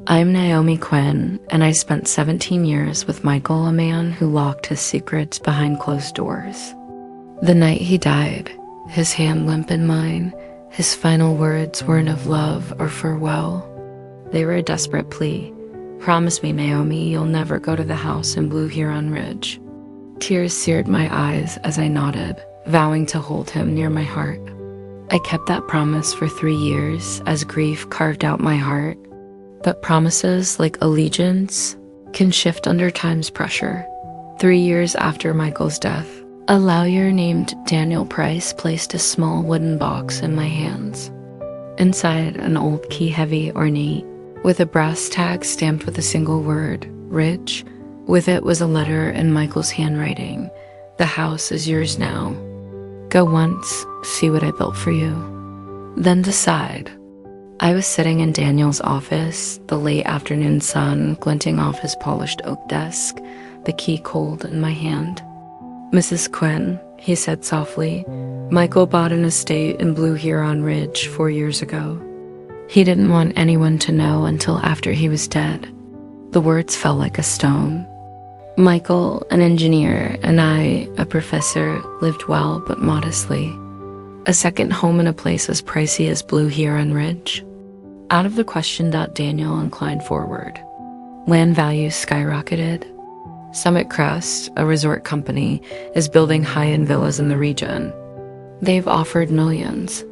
I'm Naomi Quinn, and I spent 17 years with Michael, a man who locked his secrets behind closed doors. The night he died, his hand limp in mine, his final words weren't of love or farewell. They were a desperate plea. Promise me, Naomi, you'll never go to the house in Blue Huron Ridge. Tears seared my eyes as I nodded, vowing to hold him near my heart. I kept that promise for 3 years as grief carved out my heart. But promises, like allegiance, can shift under time's pressure. 3 years after Michael's death, a lawyer named Daniel Price placed a small wooden box in my hands. Inside, an old key-heavy ornate, with a brass tag stamped with a single word, Ridge. With it was a letter in Michael's handwriting. The house is yours now. Go once, see what I built for you. Then decide. I was sitting in Daniel's office, the late afternoon sun glinting off his polished oak desk, the key cold in my hand. Mrs. Quinn, he said softly, Michael bought an estate in Blue Huron Ridge 4 years ago. He didn't want anyone to know until after he was dead. The words fell like a stone. Michael, an engineer, and I, a professor, lived well but modestly. A second home in a place as pricey as Blue Huron Ridge? Out of the question, Daniel inclined forward. Land values skyrocketed. Summit Crest, a resort company, is building high-end villas in the region. They've offered millions.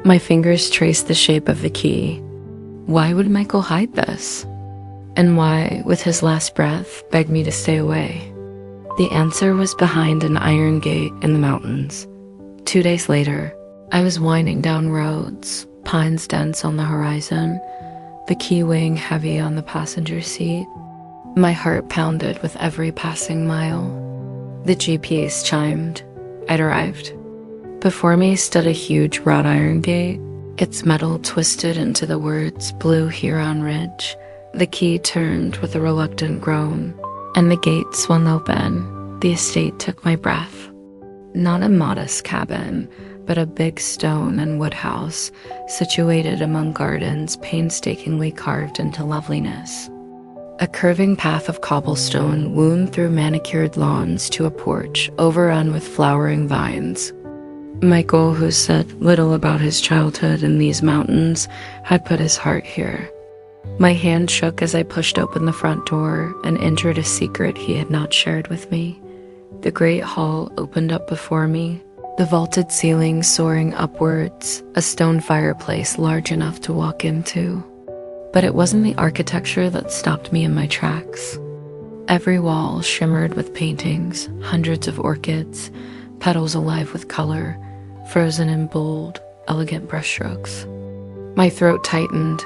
My fingers traced the shape of the key. Why would Michael hide this? And why, with his last breath, beg me to stay away? The answer was behind an iron gate in the mountains. 2 days later, I was winding down roads, pines dense on the horizon, the key weighing heavy on the passenger seat. My heart pounded with every passing mile. The GPS chimed. I'd arrived. Before me stood a huge wrought iron gate, its metal twisted into the words Blue Huron Ridge. The key turned with a reluctant groan, and the gate swung open. The estate took my breath. Not a modest cabin, but a big stone and wood house, situated among gardens painstakingly carved into loveliness. A curving path of cobblestone wound through manicured lawns to a porch overrun with flowering vines. Michael, who said little about his childhood in these mountains, had put his heart here. My hand shook as I pushed open the front door and entered a secret he had not shared with me. The great hall opened up before me, the vaulted ceiling soaring upwards, a stone fireplace large enough to walk into. But it wasn't the architecture that stopped me in my tracks. Every wall shimmered with paintings, hundreds of orchids, petals alive with color, frozen in bold, elegant brushstrokes. My throat tightened.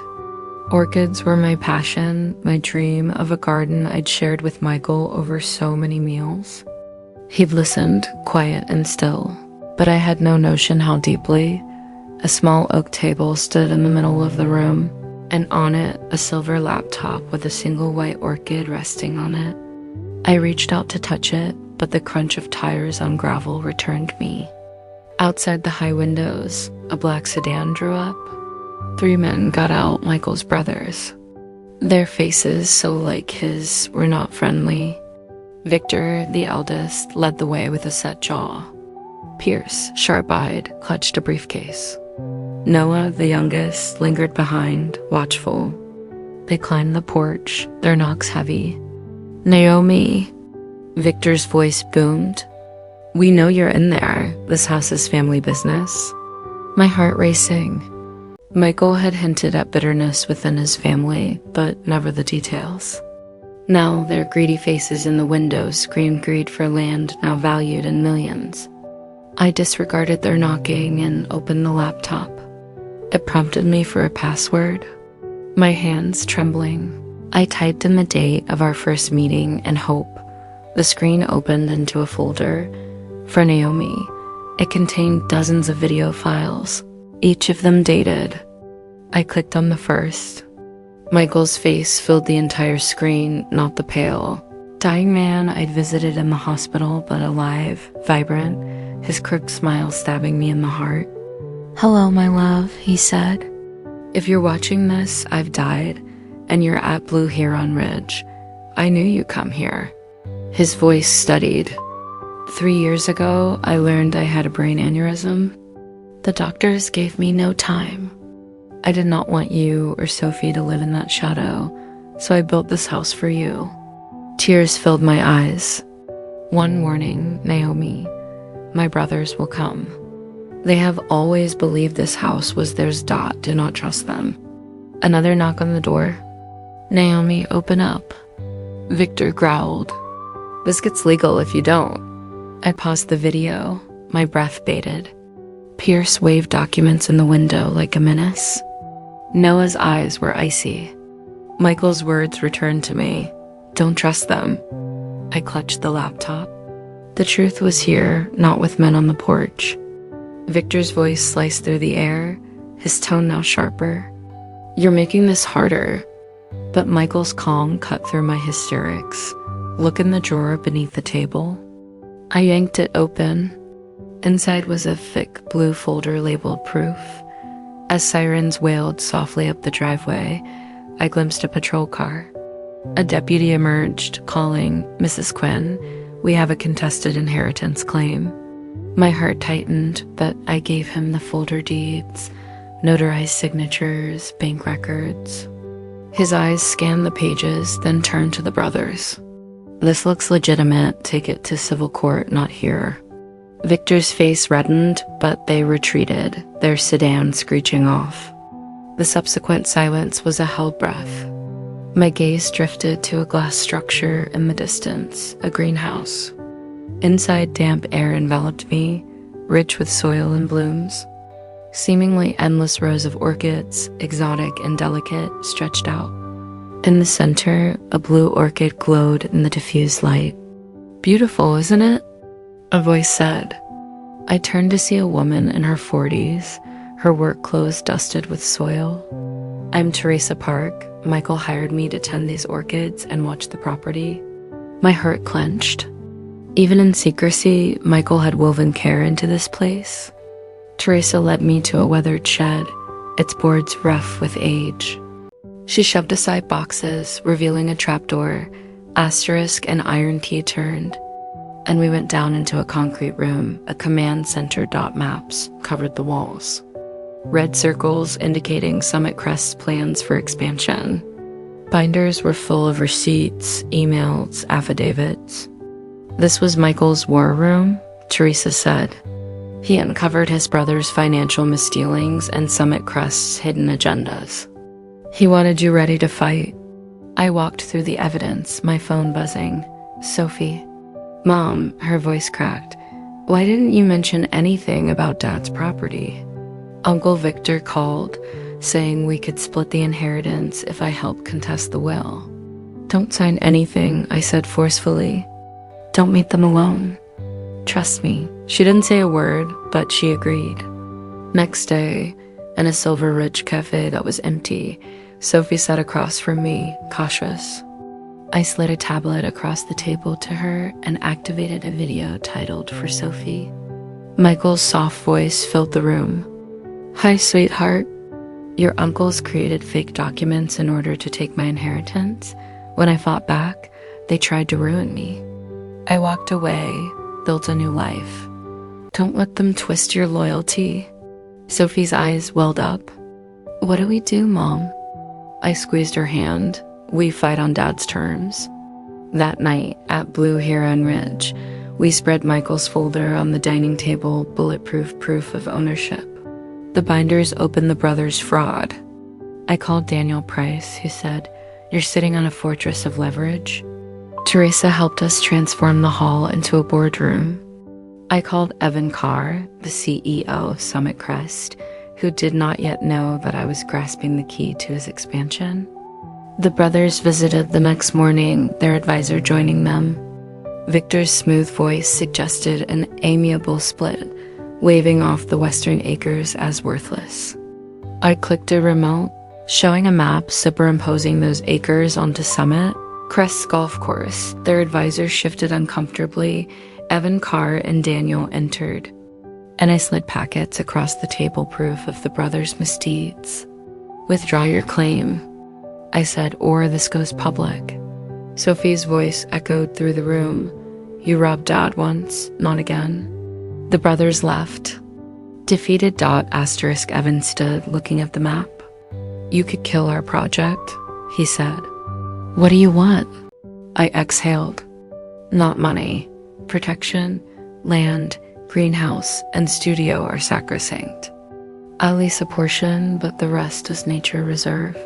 Orchids were my passion, my dream of a garden I'd shared with Michael over so many meals. He'd listened, quiet and still, but I had no notion how deeply. A small oak table stood in the middle of the room, and on it, a silver laptop with a single white orchid resting on it. I reached out to touch it, but the crunch of tires on gravel returned me. Outside the high windows, a black sedan drew up. 3 men got out, Michael's brothers. Their faces, so like his, were not friendly. Victor, the eldest, led the way with a set jaw. Pierce, sharp-eyed, clutched a briefcase. Noah, the youngest, lingered behind, watchful. They climbed the porch, their knocks heavy. Naomi, Victor's voice boomed. We know you're in there. This house is family business. My heart racing. Michael had hinted at bitterness within his family, but never the details. Now their greedy faces in the windows screamed greed for land now valued in millions. I disregarded their knocking and opened the laptop. It prompted me for a password. My hands trembling, I typed in the date of our first meeting and hope. The screen opened into a folder. For Naomi, it contained dozens of video files, each of them dated. I clicked on the first. Michael's face filled the entire screen, not the pale. Dying man I'd visited in the hospital, but alive, vibrant, his crooked smile stabbing me in the heart. Hello, my love, he said. If you're watching this, I've died, and you're at Blue Heron Ridge. I knew you'd come here." His voice steadied. 3 years ago, I learned I had a brain aneurysm. The doctors gave me no time. I did not want you or Sophie to live in that shadow, so I built this house for you." Tears filled my eyes. "One morning, Naomi, my brothers will come. They have always believed this house was theirs. Do not trust them." Another knock on the door. "Naomi, open up." Victor growled. "This gets legal if you don't." I paused the video, my breath bated. Pierce waved documents in the window like a menace. Noah's eyes were icy. Michael's words returned to me. "Don't trust them." I clutched the laptop. The truth was here, not with men on the porch. Victor's voice sliced through the air, his tone now sharper. "You're making this harder." But Michael's calm cut through my hysterics. "Look in the drawer beneath the table." I yanked it open. Inside was a thick blue folder labeled proof. As sirens wailed softly up the driveway, I glimpsed a patrol car. A deputy emerged, calling, "Mrs. Quinn, we have a contested inheritance claim." My heart tightened, but I gave him the folder deeds, notarized signatures, bank records. His eyes scanned the pages, then turned to the brothers. "This looks legitimate. Take it to civil court, not here." Victor's face reddened, but they retreated, their sedan screeching off. The subsequent silence was a held breath. My gaze drifted to a glass structure in the distance, a greenhouse. Inside, damp air enveloped me, rich with soil and blooms. Seemingly endless rows of orchids, exotic and delicate, stretched out. In the center, a blue orchid glowed in the diffused light. "Beautiful, isn't it?" a voice said. I turned to see a woman in her 40s, her work clothes dusted with soil. "I'm Teresa Park. Michael hired me to tend these orchids and watch the property." My heart clenched. Even in secrecy, Michael had woven care into this place. Teresa led me to a weathered shed, its boards rough with age. She shoved aside boxes, revealing a trapdoor, asterisk and iron key turned, and we went down into a concrete room. A command center dot maps covered the walls. Red circles indicating Summit Crest's plans for expansion. Binders were full of receipts, emails, affidavits. "This was Michael's war room," Teresa said. "He uncovered his brother's financial misdealings and Summit Crest's hidden agendas. He wanted you ready to fight." I walked through the evidence, my phone buzzing. "Sophie." "Mom," her voice cracked. "Why didn't you mention anything about Dad's property?" Uncle Victor called, saying we could split the inheritance if I helped contest the will. "Don't sign anything," I said forcefully. "Don't meet them alone. Trust me." She didn't say a word, but she agreed. Next day, in a Silver Ridge cafe that was empty, Sophie sat across from me, cautious. I slid a tablet across the table to her and activated a video titled "For Sophie." Michael's soft voice filled the room. "Hi, sweetheart. Your uncles created fake documents in order to take my inheritance. When I fought back, they tried to ruin me. I walked away, built a new life. Don't let them twist your loyalty." Sophie's eyes welled up. "What do we do, Mom?" I squeezed her hand. "We fight on Dad's terms." That night, at Blue Heron Ridge, we spread Michael's folder on the dining table, bulletproof proof of ownership. The binders opened the brothers' fraud. I called Daniel Price, who said, "You're sitting on a fortress of leverage." Teresa helped us transform the hall into a boardroom. I called Evan Carr, the CEO of Summit Crest, who did not yet know that I was grasping the key to his expansion. The brothers visited the next morning, their advisor joining them. Victor's smooth voice suggested an amiable split, waving off the Western Acres as worthless. I clicked a remote, showing a map superimposing those acres onto Summit Crest's golf course. Their advisor shifted uncomfortably. Evan Carr and Daniel entered, and I slid packets across the table proof of the brothers' misdeeds. "Withdraw your claim." I said, or this goes public. Sophie's voice echoed through the room. You robbed Dad once, not again. The brothers left. Defeated. Evan stood, looking at the map. You could kill our project, he said. What do you want? I exhaled. Not money. Protection, land, greenhouse, and studio are sacrosanct. I'll lease a portion, but the rest is nature reserve.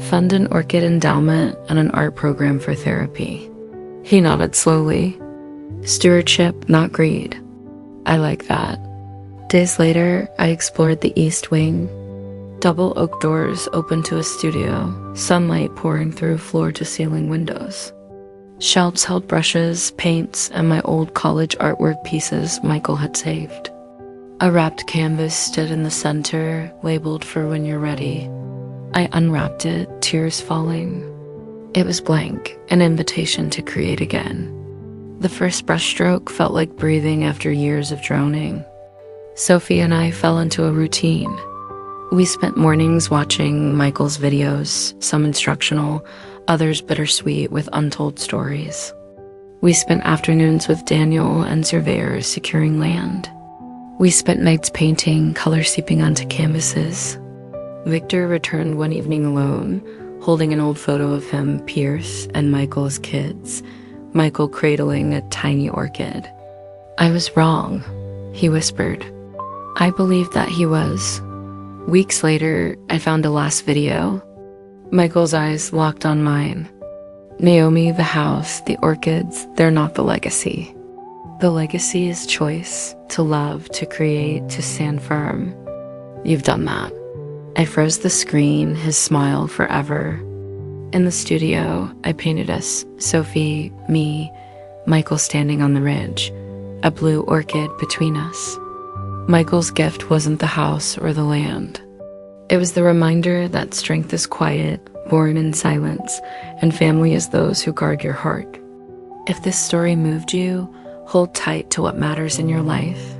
Fund an orchid endowment and an art program for therapy. He nodded slowly. Stewardship, not greed. I like that. Days later, I explored the east wing. Double oak doors open to a studio, sunlight pouring through floor-to-ceiling windows. Shelves held brushes, paints, and my old college artwork pieces Michael had saved. A wrapped canvas stood in the center, labeled for when you're ready. I unwrapped it, tears falling. It was blank, an invitation to create again. The first brushstroke felt like breathing after years of drowning. Sophie and I fell into a routine. We spent mornings watching Michael's videos, some instructional, others bittersweet with untold stories. We spent afternoons with Daniel and surveyors securing land. We spent nights painting, color seeping onto canvases. Victor returned one evening alone, holding an old photo of him, Pierce, and Michael as kids, Michael cradling a tiny orchid. I was wrong, he whispered. I believed that he was. Weeks later, I found a last video. Michael's eyes locked on mine. Naomi, the house, the orchids, they're not the legacy. The legacy is choice, to love, to create, to stand firm. You've done that. I froze the screen, his smile forever. In the studio, I painted us, Sophie, me, Michael standing on the ridge, a blue orchid between us. Michael's gift wasn't the house or the land. It was the reminder that strength is quiet, born in silence, and family is those who guard your heart. If this story moved you, hold tight to what matters in your life.